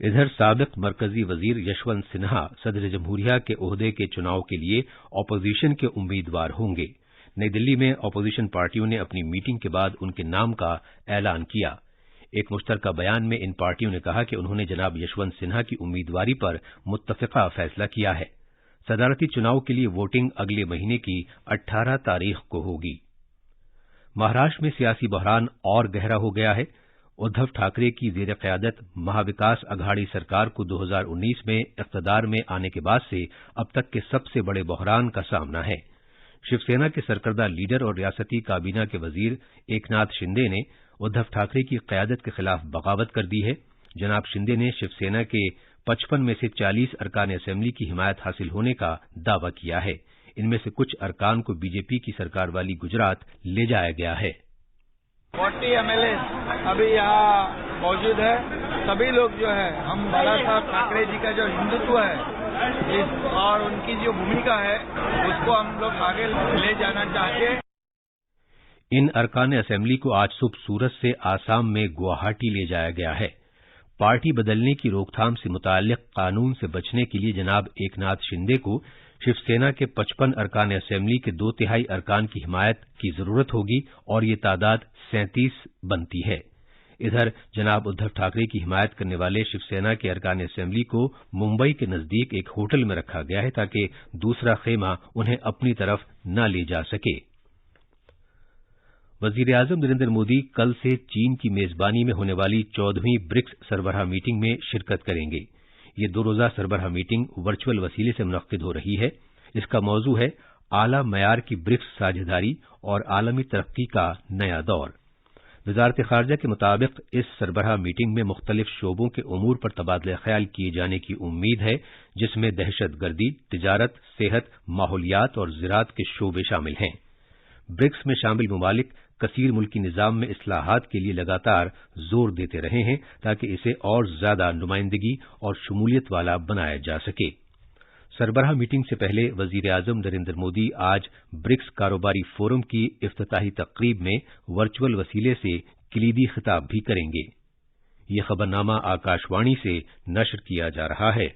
ادھر سابق مرکزی وزیر یشونت سنہا صدر جمہوریہ کے عہدے کے چناؤ کے لیے اپوزیشن کے امیدوار ہوں گے۔ نئی دلی میں اپوزیشن پارٹیوں نے اپنی میٹنگ کے بعد ان کے نام کا اعلان کیا۔ ایک مشترکہ بیان میں ان پارٹیوں نے کہا کہ انہوں نے جناب یشونت سنہا کی امیدواری پر متفقہ فیصلہ کیا ہے۔ صدارتی چناؤ کے لیے ووٹنگ اگلے مہینے کی 18 تاریخ کو ہوگی۔ مہاراشٹر میں سیاسی بحران اور گہرا ہو گیا ہے۔ ادھو ٹھاکرے کی زیر قیادت مہا وکاس اگھاڑی سرکار کو 2019 میں اقتدار میں آنے کے بعد سے اب تک کے سب سے بڑے بحران کا سامنا ہے۔ شیو سینا کے سرکردہ لیڈر اور ریاستی کابینہ کے وزیر ایکناتھ شندے نے ادھو ٹھاکرے کی قیادت کے خلاف بغاوت کر دی ہے۔ جناب شندے نے شیو سینا کے 55 میں سے 40 ارکان اسمبلی کی حمایت حاصل ہونے کا دعویٰ کیا ہے۔ ان میں سے کچھ ارکان کو بی جے پی کی سرکار والی گجرات لے جایا گیا ہے۔ 40 MLA ابھی یہاں موجود ہے۔ سبھی لوگ جو ہے ہم بالا صاحب ٹھاکرے جی کا جو ہندوتو ہے اور ان کی جو بھومکا ہے اس کو ہم لوگ آگے لے جانا چاہتے ہیں۔ ان ارکان اسمبلی کو آج صبح سورت سے آسام میں گوہاٹی لے جایا گیا ہے۔ پارٹی بدلنے کی روک تھام سے متعلق قانون سے بچنے کے لیے جناب ایکناتھ شندے کو شیو سینا کے 55 ارکان اسمبلی کے 2/3 ارکان کی حمایت کی ضرورت ہوگی اور یہ تعداد 37 بنتی ہے۔ ادھر جناب ادھو ٹھاکرے کی حمایت کرنے والے شیو سینا کے ارکان اسمبلی کو ممبئی کے نزدیک ایک ہوٹل میں رکھا گیا ہے تاکہ دوسرا خیمہ انہیں اپنی طرف نہ لے جا سکے۔ وزیر اعظم نریندر مودی کل سے چین کی میزبانی میں ہونے والی 14ویں برکس سربراہ میٹنگ میں شرکت کریں گے۔ یہ 2 روزہ سربراہ میٹنگ ورچوئل وسیلے سے منعقد ہو رہی ہے۔ اس کا موضوع ہے اعلی معیار کی برکس ساجھیداری اور عالمی ترقی کا نیا دور۔ وزارت خارجہ کے مطابق اس سربراہ میٹنگ میں مختلف شعبوں کے امور پر تبادلہ خیال کیے جانے کی امید ہے، جس میں دہشت گردی، تجارت، صحت، ماحولیات اور زراعت کے شعبے شامل ہیں۔ برکس میں شامل ممالک کثیر ملکی نظام میں اصلاحات کے لیے لگاتار زور دیتے رہے ہیں تاکہ اسے اور زیادہ نمائندگی اور شمولیت والا بنایا جا سکے۔ سربراہ میٹنگ سے پہلے وزیر اعظم نریندر مودی آج برکس کاروباری فورم کی افتتاحی تقریب میں ورچوئل وسیلے سے کلیدی خطاب بھی کریں گے۔ یہ خبرنامہ آکاش وانی سے نشر کیا جا رہا ہے۔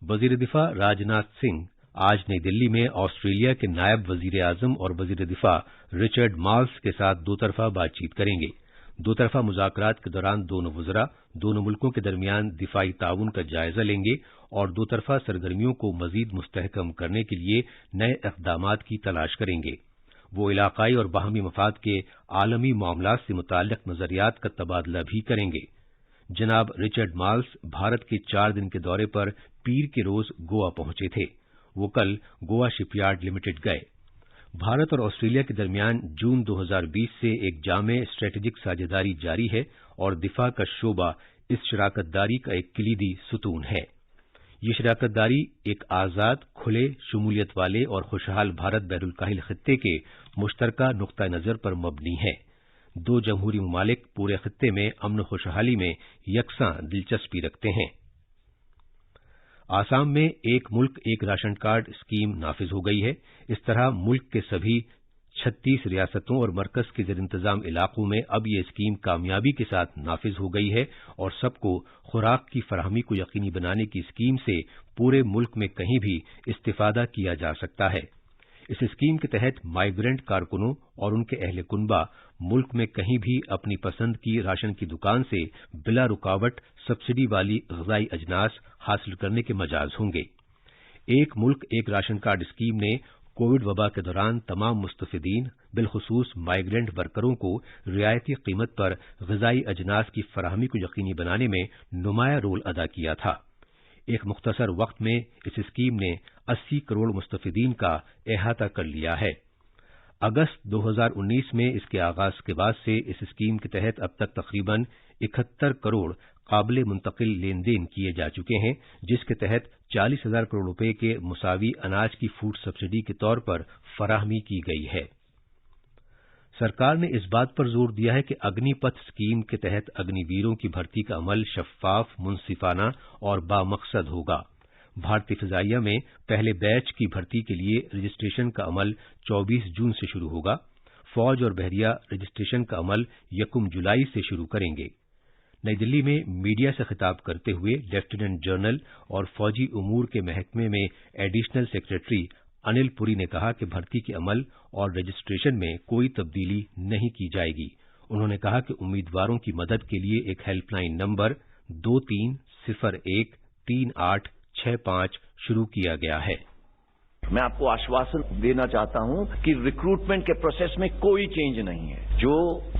وزیر دفاع راجناتھ سنگھ آج نئی دلی میں آسٹریلیا کے نائب وزیر اعظم اور وزیر دفاع رچرڈ مالز کے ساتھ 2 طرفہ بات چیت کریں گے۔ 2 طرفہ مذاکرات کے دوران دونوں وزراء دونوں ملکوں کے درمیان دفاعی تعاون کا جائزہ لیں گے اور 2 طرفہ سرگرمیوں کو مزید مستحکم کرنے کے لیے نئے اقدامات کی تلاش کریں گے۔ وہ علاقائی اور باہمی مفاد کے عالمی معاملات سے متعلق نظریات کا تبادلہ بھی کریں گے۔ جناب رچرڈ مالز بھارت کے 4 دن کے دورے پر پیر کے روز گوا پہنچے تھے۔ وہ کل گوا شپ یارڈ لمیٹڈ گئے۔ بھارت اور آسٹریلیا کے درمیان جون 2020 سے ایک جامع اسٹریٹجک ساجھیداری جاری ہے اور دفاع کا شعبہ اس شراکت داری کا ایک کلیدی ستون ہے۔ یہ شراکت داری ایک آزاد، کھلے، شمولیت والے اور خوشحال بھارت بحر الکاہل خطے کے مشترکہ نقطہ نظر پر مبنی ہے۔ 2 جمہوری ممالک پورے خطے میں امن و خوشحالی میں یکساں دلچسپی رکھتے ہیں۔ آسام میں ایک ملک ایک راشن کارڈ اسکیم نافذ ہو گئی ہے۔ اس طرح ملک کے سبھی 36 ریاستوں اور مرکز کے زیر انتظام علاقوں میں اب یہ اسکیم کامیابی کے ساتھ نافذ ہو گئی ہے اور سب کو خوراک کی فراہمی کو یقینی بنانے کی اسکیم سے پورے ملک میں کہیں بھی استفادہ کیا جا سکتا ہے۔ اس اسکیم کے تحت مائیگرنٹ کارکنوں اور ان کے اہل کنبہ ملک میں کہیں بھی اپنی پسند کی راشن کی دکان سے بلا رکاوٹ سبسڈی والی غذائی اجناس حاصل کرنے کے مجاز ہوں گے۔ ایک ملک ایک راشن کارڈ اسکیم نے کووڈ وبا کے دوران تمام مستفیدین بالخصوص مائیگرنٹ ورکروں کو رعایتی قیمت پر غذائی اجناس کی فراہمی کو یقینی بنانے میں نمایاں رول ادا کیا تھا۔ ایک مختصر وقت میں اس اسکیم نے 80 کروڑ مستفیدین کا احاطہ کر لیا ہے۔ اگست 2019 میں اس کے آغاز کے بعد سے اس اسکیم کے تحت اب تک تقریباً 71 کروڑ قابل منتقل لین دین کیے جا چکے ہیں، جس کے تحت 40,000 کروڑ روپے کے مساوی اناج کی فوڈ سبسڈی کے طور پر فراہمی کی گئی ہے۔ سرکار نے اس بات پر زور دیا ہے کہ اگنی پتھ اسکیم کے تحت اگنی ویروں کی بھرتی کا عمل شفاف، منصفانہ اور بامقصد ہوگا۔ بھارتی فضائیہ میں پہلے بیچ کی بھرتی کے لیے رجسٹریشن کا عمل 24 جون سے شروع ہوگا۔ فوج اور بحریہ رجسٹریشن کا عمل 1 جولائی سے شروع کریں گے۔ نئی دلی میں میڈیا سے خطاب کرتے ہوئے لیفٹیننٹ جنرل اور فوجی امور کے محکمے میں ایڈیشنل سیکرٹری انل پوری نے کہا کہ بھرتی کے عمل اور رجسٹریشن میں کوئی تبدیلی نہیں کی جائے گی۔ انہوں نے کہا کہ امیدواروں کی مدد کے لیے ایک ہیلپ لائن نمبر 23013865 شروع کیا گیا ہے۔ میں آپ کو آشواسن دینا چاہتا ہوں کہ ریکروٹمنٹ کے پروسیس میں کوئی چینج نہیں ہے۔ جو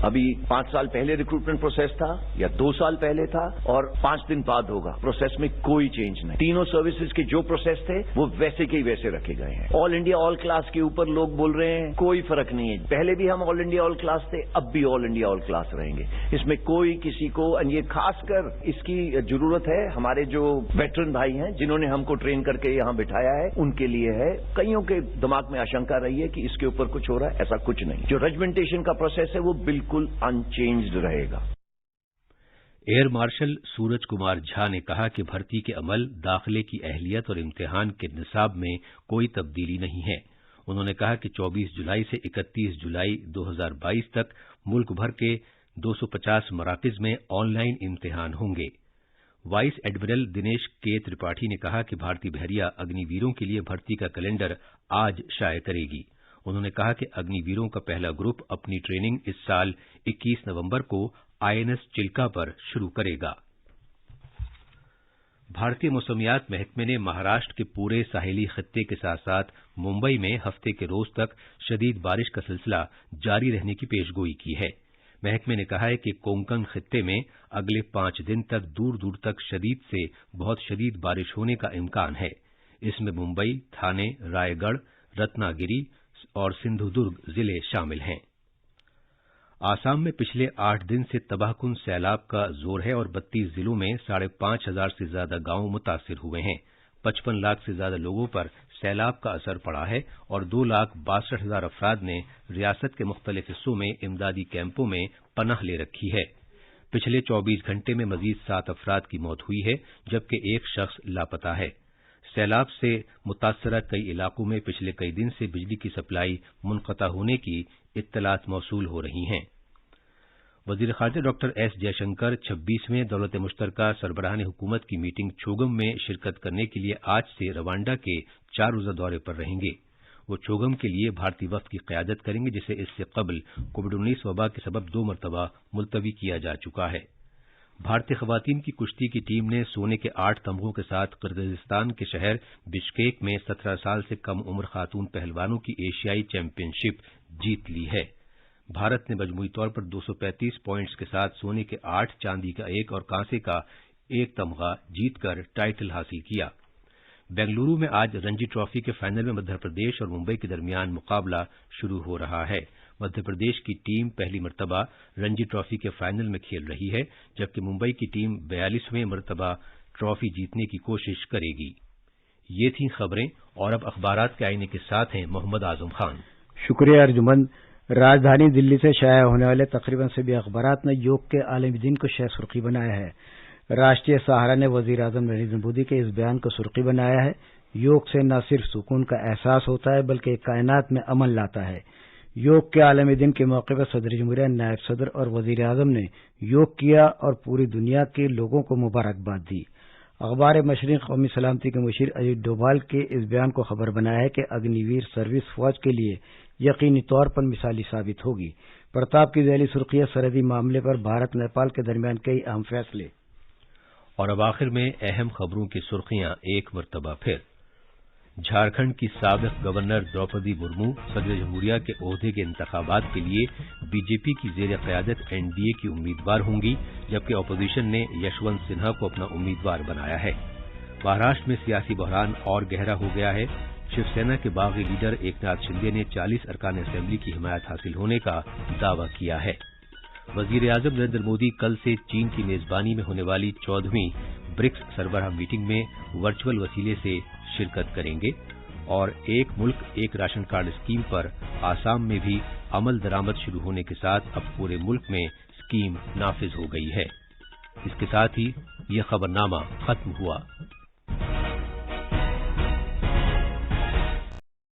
ابھی 5 سال پہلے ریکروٹمنٹ پروسیس تھا یا 2 سال پہلے تھا اور 5 دن بعد ہوگا، پروسیس میں کوئی چینج نہیں۔ تینوں سروسز کے جو پروسیس تھے وہ ویسے کے ویسے رکھے گئے ہیں۔ آل انڈیا آل کلاس کے اوپر لوگ بول رہے ہیں، کوئی فرق نہیں ہے۔ پہلے بھی ہم آل انڈیا آل کلاس تھے، اب بھی آل انڈیا آل کلاس رہیں گے۔ اس میں کوئی کسی کو، یہ خاص کر اس کی ضرورت ہے ہمارے جو ویٹرن بھائی ہیں جنہوں نے ہم کو ٹرین کر کے یہاں بٹھایا ہے، ان کے لیے ہے۔ کئیوں کے دماغ میں آشنکا رہی ہے کہ اس کے اوپر کچھ ہو رہا ہے، ایسا کچھ نہیں۔ جو رجمنٹیشن کا پروسیس ہے وہ بالکل انچینجڈ رہے گا۔ ایئر مارشل سورج کمار جھا نے کہا کہ بھرتی کے عمل، داخلے کی اہلیت اور امتحان کے نصاب میں کوئی تبدیلی نہیں ہے۔ انہوں نے کہا کہ 24 جولائی سے 31 جولائی 2022 تک ملک بھر کے 250 مراکز میں آن لائن امتحان ہوں گے۔ وائس ایڈمرل دنیش کے ترپاٹھی نے کہا کہ بھارتی بحریہ اگنی ویروں کے لیے بھرتی کا کیلنڈر آج شائع کرے گی۔ انہوں نے کہا کہ اگنی ویروں کا پہلا گروپ اپنی ٹریننگ اس سال 21 نومبر کو INS چلکا پر شروع کرے گا۔ بھارتی موسمیات محکمے نے مہاراشٹر کے پورے ساحلی خطے کے ساتھ ساتھ ممبئی میں ہفتے کے روز تک شدید بارش کا سلسلہ جاری رہنے کی پیشگوئی کی ہے۔ محکمے نے کہا ہے کہ کونکن خطے میں اگلے 5 دن تک دور دور تک شدید سے بہت شدید بارش ہونے کا امکان ہے۔ اس میں ممبئی، تھانے، رائے گڑھ، رتنا گیری اور سندھو درگ ضلع شامل ہیں۔ آسام میں پچھلے 8 دن سے تباہ کن سیلاب کا زور ہے اور 32 ضلعوں میں 5,500 سے زیادہ گاؤں متاثر ہوئے ہیں۔ 55 لاکھ سے زیادہ لوگوں پر سیلاب کا اثر پڑا ہے اور 2,62,000 افراد نے ریاست کے مختلف حصوں میں امدادی کیمپوں میں پناہ لے رکھی ہے۔ پچھلے 24 گھنٹے میں مزید 7 افراد کی موت ہوئی ہے جبکہ ایک شخص لاپتہ ہے۔ سیلاب سے متاثرہ کئی علاقوں میں پچھلے کئی دن سے بجلی کی سپلائی منقطع ہونے کی اطلاعات موصول ہو رہی ہیں۔ وزیر خارجہ ڈاکٹر ایس جے شنکر 26ویں دولت مشترکہ سربراہان حکومت کی میٹنگ چوگم میں شرکت کرنے کے لیے آج سے روانڈا کے 4 روزہ دورے پر رہیں گے۔ وہ چوگم کے لیے بھارتی وفد کی قیادت کریں گے جسے اس سے قبل کووڈ-19 وبا کے سبب 2 مرتبہ ملتوی کیا جا چکا ہے۔ بھارتی خواتین کی کشتی کی ٹیم نے سونے کے 8 تمغوں کے ساتھ قرغیزستان کے شہر بشکیک میں 17 سال سے کم عمر خاتون پہلوانوں کی ایشیائی چیمپئن شپ جیت لی ہے۔ بھارت نے مجموعی طور پر 235 پوائنٹس کے ساتھ سونے کے 8، چاندی کا 1 اور کانسے کا 1 تمغہ جیت کر ٹائٹل حاصل کیا۔ بنگلورو میں آج رنجی ٹرافی کے فائنل میں مدھیہ پردیش اور ممبئی کے درمیان مقابلہ شروع ہو رہا ہے۔ مدھیہ پردیش کی ٹیم پہلی مرتبہ رنجی ٹرافی کے فائنل میں کھیل رہی ہے جبکہ ممبئی کی ٹیم 42ویں مرتبہ ٹرافی جیتنے کی کوشش کرے گی۔ یہ تھیں خبریں اور اب اخبارات کے آئینے کے ساتھ ہیں محمد اعظم خان۔ شکریہ ارجمند۔ راجدھانی دلی سے شائع ہونے والے تقریباً سبھی اخبارات نے یوگ کے عالمی دن کو شہ سرخی بنایا ہے۔ راشٹریہ سہارا نے وزیر اعظم نریندر مودی کے اس بیان کو سرخی بنایا ہے۔ یوگ سے نہ صرف سکون کا احساس ہوتا ہے بلکہ کائنات میں امن لاتا ہے۔ یوگ کے عالمی دن کے موقع پر صدر جمہوریہ، نائب صدر اور وزیر اعظم نے یوگ کیا اور پوری دنیا کے لوگوں کو مبارکباد دی۔ اخبار مشرق قومی سلامتی کے مشیر اجیت ڈوبھال کے اس بیان کو خبر بنایا ہے کہ اگنی ویر سروس فوج کے لیے یقینی طور پر مثالی ثابت ہوگی۔ پرتاپ کی ذیلی سرخیاں سرحدی معاملے پر بھارت نیپال کے درمیان کئی اہم فیصلے۔ اور اب آخر میں اہم خبروں کی سرخیاں ایک مرتبہ پھر۔ جھارکھنڈ کی سابق گورنر دروپدی مرمو صدر جمہوریہ کے عہدے کے انتخابات کے لیے بی جے پی کی زیر قیادت NDA کی امیدوار ہوں گی جبکہ اپوزیشن نے یشونت سنہا کو اپنا امیدوار بنایا ہے۔ مہاراشٹر میں سیاسی بحران اور گہرا ہو گیا ہے۔ شیو سینا کے باغی لیڈر ایکناتھ شندے نے 40 ارکان اسمبلی کی حمایت حاصل ہونے کا دعویٰ کیا ہے۔ وزیر اعظم نریندر مودی کل سے چین کی میزبانی میں ہونے والی 14ویں برکس سربراہ میٹنگ میں ورچوئل وسیلے سے شرکت کریں گے اور ایک ملک ایک راشن کارڈ اسکیم پر آسام میں بھی عمل درآمد شروع ہونے کے ساتھ اب پورے ملک میں اسکیم نافذ ہو گئی ہے۔ اس کے ساتھ ہی یہ خبرنامہ ختم ہوا۔